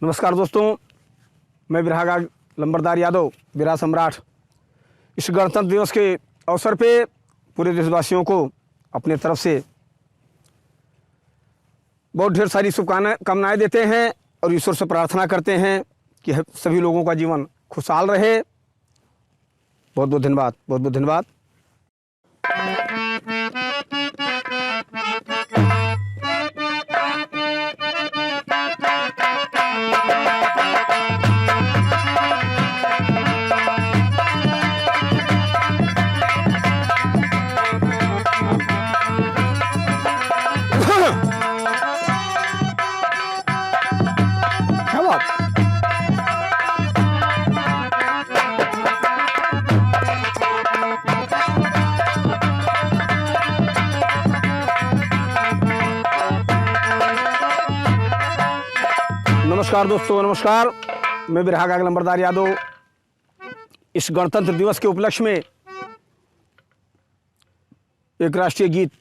नमस्कार दोस्तों, मैं बिरहागा लंबरदार यादव बिरहा सम्राट। इस गणतंत्र दिवस के अवसर पे पूरे देशवासियों को अपने तरफ से बहुत ढेर सारी शुभकामनाएं देते हैं और ईश्वर से प्रार्थना करते हैं कि सभी लोगों का जीवन खुशहाल रहे। बहुत बहुत धन्यवाद, बहुत बहुत धन्यवाद। क्या बात। नमस्कार दोस्तों, नमस्कार। मैं बिरहागा लंबरदार यादव इस गणतंत्र दिवस के उपलक्ष्य में एक राष्ट्रीय गीत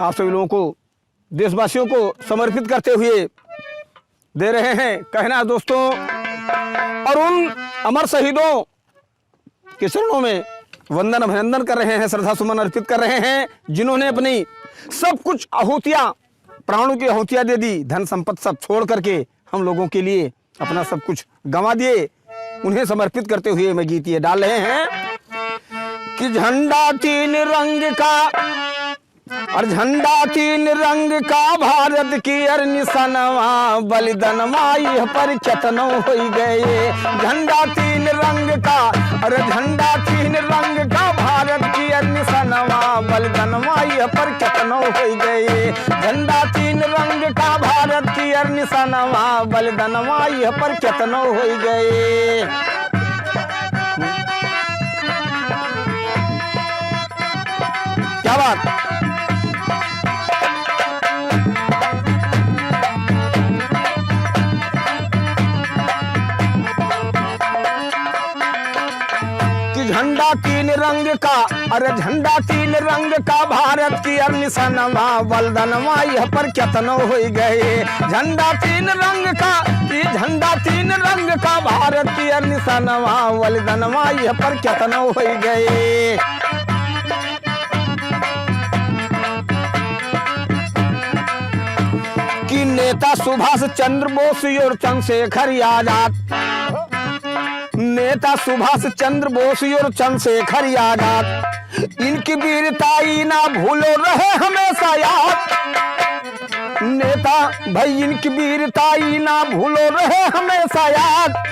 आप सभी लोगों को, देशवासियों को समर्पित करते हुए दे रहे हैं। कहना दोस्तों, और उन अमर शहीदों के चरणों में वंदन अभिनंदन कर रहे हैं, श्रद्धा सुमन अर्पित कर रहे हैं, जिन्होंने अपनी सब कुछ आहुतियां, प्राणों की आहुतियां दे दी, धन संपत्ति सब छोड़ करके हम लोगों के लिए अपना सब कुछ गंवा दिए। उन्हें समर्पित करते हुए मैं गीत ये डाल रहे हैं कि झंडा तीन रंग का, और झंडा तीन रंग का भारत की अर निशानवा, बलिदानवा यह पर केतनो हो गए। झंडा तीन रंग का, और झंडा तीन रंग का भारत की अर निशानवा, बलिदानवा यह पर केतनो हो गए। झंडा तीन रंग का भारत की अर निशानवा, बलिदानवा यह पर केतनो हो गए। क्या बात। झंडा तीन रंग का, अरे झंडा तीन रंग का भारत की अर निशानवा, बलिदानवा यह पर केतनो हो गए। झंडा तीन रंग का, कि झंडा तीन रंग का भारत की अर निशानवा, बलिदानवा यह पर केतनो हो गए। कि नेता सुभाष चंद्र बोस और चंद्रशेखर आजाद, नेता सुभाष चंद्र बोस और चंद्रशेखर आजाद, इनकी वीरताई ना भूलो रहे हमेशा याद। नेता भाई इनकी वीरताई ना भूलो रहे हमेशा याद।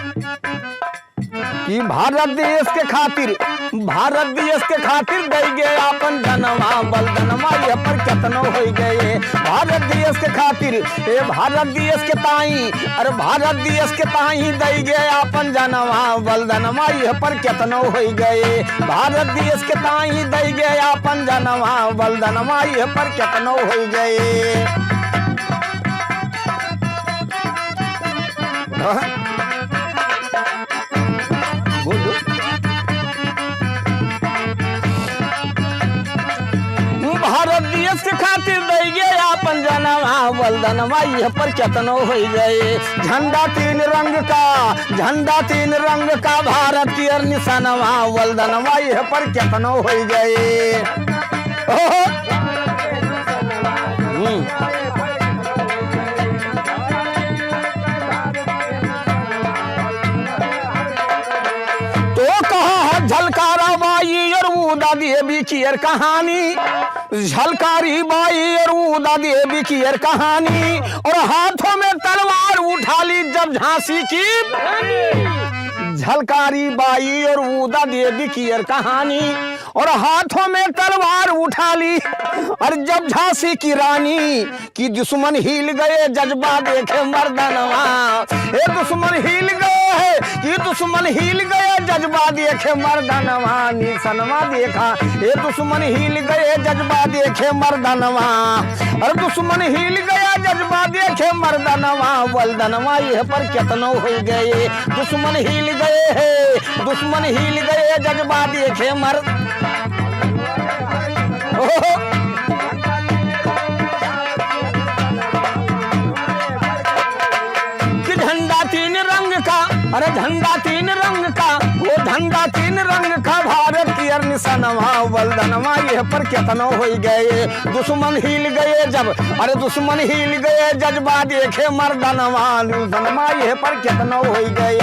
कि भारत देश के खातिर, भारत देश के खातिर दे गए अपन जनवा, बलिदानवा यह पर केतनो हो गए। भारत देश के खातिर, ए भारत देश के ताई, अरे भारत देश के ताई दे गए अपन जनवा, बलिदानवा यह पर केतनो हो गए। भारत देश के ताई दे गए अपन जनवा, बलिदानवा यह पर केतनो हो गए। भारत देश के खातिर दे गए अपन जनवा, बलिदानवा यह पर केतनो हो गए। झंडा तीन रंग का, झंडा तीन रंग का भारत की अर निशानवा, बलिदानवा यह पर केतनो हो गए। तो कहा झलकारा बाई और उदा देवी की अर कहानी, झलकारी बाई और उदा देवी की अर कहानी, और हाथों में तलवार उठा ली जब झांसी की। झलकारी बाई और उदा देवी की अर कहानी, और हाथों में तलवार उठा ली, और जब झांसी की रानी की दुश्मन हिल गए, जज्बा देखे मर्दानवा। ये दुश्मन हिल गए है, ये दुश्मन हिल गए, जज्बा देखे मर्दानवा, निशानवा देखा। ये दुश्मन हिल गए, जज्बा देखे मर्दानवा, और दुश्मन हिल गया, जज्बा देखे मर्दानवा, बलिदानवा यह पर केतनो हो गए। दुश्मन हिल गए है, दुश्मन हिल गए, जज्बा देखे मर्द। कि झंडा तीन अरे झंडा तीन रंग का, वो झंडा तीन रंग का भारत की निशानवा बलदनवा यह पर केतनो हो गए। दुश्मन हिल गए जब, अरे दुश्मन हिल गए जज्बा देखे मर्दनवा बलदनवा यह पर केतनो हो गए।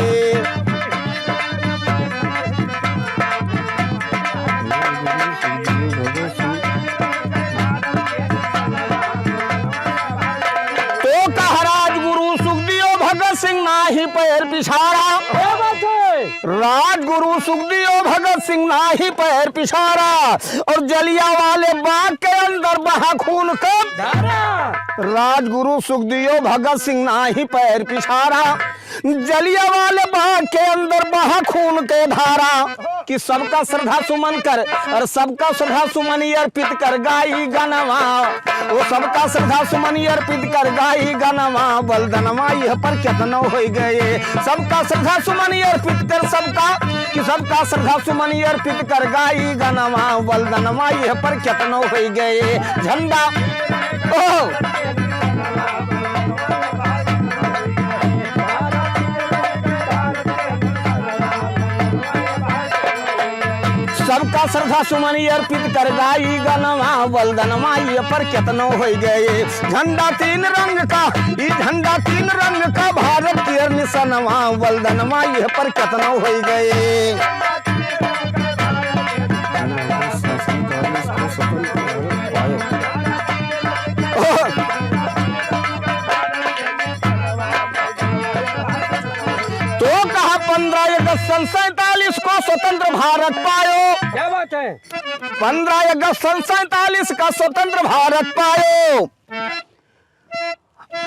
तो कहा राजगुरु सुखदेव भगत सिंह नाही पैर पिछाड़ा, राजगुरु सुखदेव भगत सिंह नाही पैर पिछाड़ा और जलियांवाले बाग के अंदर बहा खून का धारा। राजगुरु सुखदेव भगत सिंह नाही पैर पिछाड़ा, जलियांवाले बाग के अंदर बहा खून के धारा। कि सबका श्रद्धा सुमन कर और सबका श्रद्धा सुमन अर्पित कर गाई गनवा, वो सबका श्रद्धा सुमन अर्पित कर गाई गनवा बलदनवा यह पर केतनो हो गए। सबका श्रद्धा सुमन अर्पित कर सबका, कि सबका श्रद्धा सुमन अर्पित कर गाई गनवा बलदनवा यह पर केतनो हो गए। झंडा सबका श्रद्धा सुमन अर्पित कर गाई गनवा बलदनवा ये पर केतनो हो गए। झंडा तीन रंग का, ये झंडा तीन रंग का भारत की निशानवा बलदनवा ये पर केतनो हो गए। तो कहा 15 अगस्त 47 को स्वतंत्र भारत पायो। क्या बात है? 15 अगस्त 47 का स्वतंत्र भारत पायो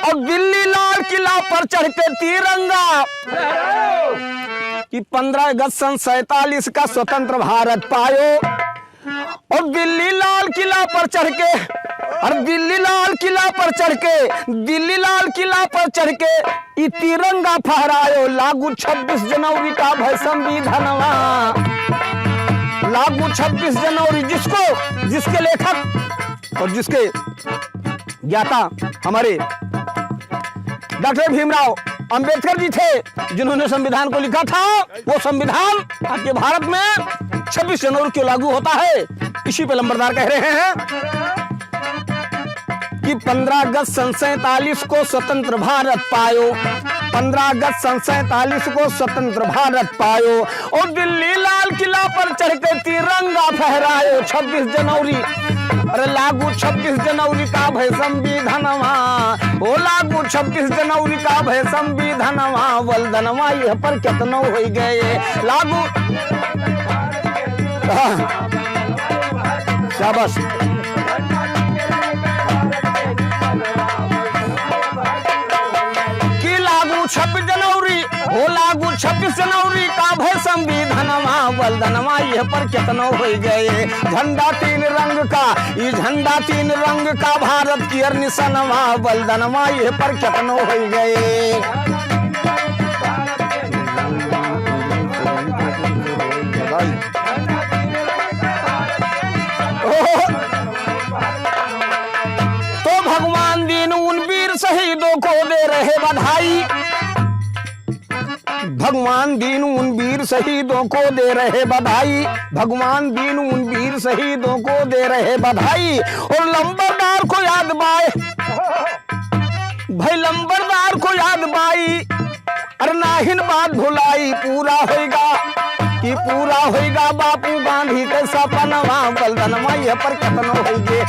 और दिल्ली लाल किला पर चढ़ के तिरंगा, कि 15 अगस्त 47 का स्वतंत्र भारत पायो और दिल्ली लाल किला पर चढ़ के, और दिल्ली लाल किला पर चढ़ के, दिल्ली लाल किला पर चढ़ के ये तिरंगा फहरायो। लागू 26 जनवरी का भय संविधानवा, लागू 26 जनवरी, जिसको, जिसके लेखक और जिसके ज्ञाता हमारे डॉक्टर भीमराव अंबेडकर जी थे, जिन्होंने संविधान को लिखा था। वो संविधान आपके भारत में 26 जनवरी क्यों लागू होता है, इसी पे लंबरदार कह रहे हैं कि 15 अगस्त 47 को स्वतंत्र भारत पायो, 15 अगस्त 47 को स्वतंत्र भारत पायो और दिल्ली लाल किला पर चढ़ के तिरंगा फहरायो। 26 जनवरी, अरे लागू 26 जनवरी का भय संविधानवा, ओ लागू 26 जनवरी का भय संविधानवा बलदनवा यह पर केतनो हो गए। लागू शाबाश। कि लागू 26 जनवरी, हो लागू 26 जनवरी का भय संविधानवा बलदनवा यह पर केतनो हो गए। झंडा तीन रंग का, ये झंडा तीन रंग का भारत की निशानवा बलदनवा यह पर केतनो हो गए। तो भगवान दीन उन वीर शहीदों को दे रहे बधाई, भगवान दीन उन वीर शहीदों को दे रहे बधाई, भगवान दीन उन वीर शहीदों को दे रहे बधाई और लंबरदार को याद बाए, भाई लंबरदार को याद बाई, अरे नाहिन बात भुलाई पूरा होगा, कि पूरा होगा बापू गांधी के सपनवा बलदनवा यह पर केतनो हो गए।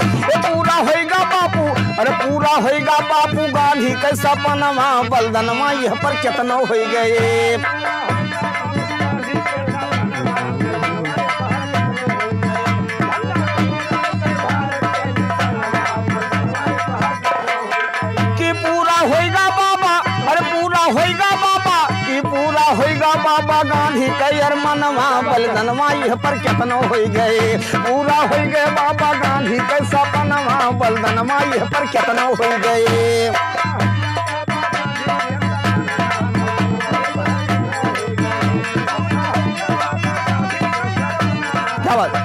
पूरा होगा बापू, अरे पूरा होगा बापू गांधी के सपनवा बलदनवा यह पर केतनो हो गए। कि पूरा होगा बाबा, अरे पूरा होगा बाबा, कि पूरा होगा बाबा गांधी के अरमानवा बलदनवा यह पर केतनो हो गए। पूरा हो गए बाबा गांधी के सपनवा बलदनवा यह पर केतनो हो गए। क्या बात?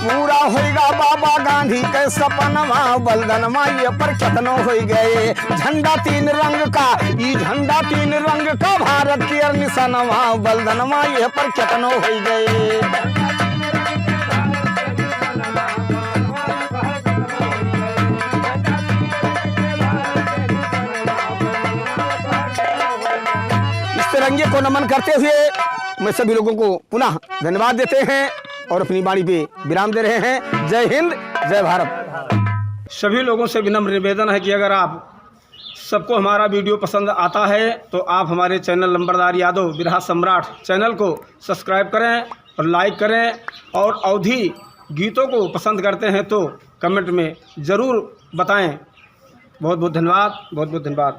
पूरा होगा बाबा गांधी के सपनवा बलदनवा ये पर केतनो हो गए। झंडा तीन रंग का, ई झंडा तीन रंग का भारत की निशानवा बलदनवा यह पर केतनो हो गए। तिरंगे को नमन करते हुए मैं सभी लोगों को पुनः धन्यवाद देते हैं और अपनी वाणी पे विराम दे रहे हैं। जय हिंद, जय भारत। सभी लोगों से विनम्र निवेदन है कि अगर आप सबको हमारा वीडियो पसंद आता है तो आप हमारे चैनल नंबरदार यादव बिरहा सम्राट चैनल को सब्सक्राइब करें और लाइक करें, और अवधी गीतों को पसंद करते हैं तो कमेंट में ज़रूर बताएं। बहुत बहुत धन्यवाद, बहुत बहुत धन्यवाद।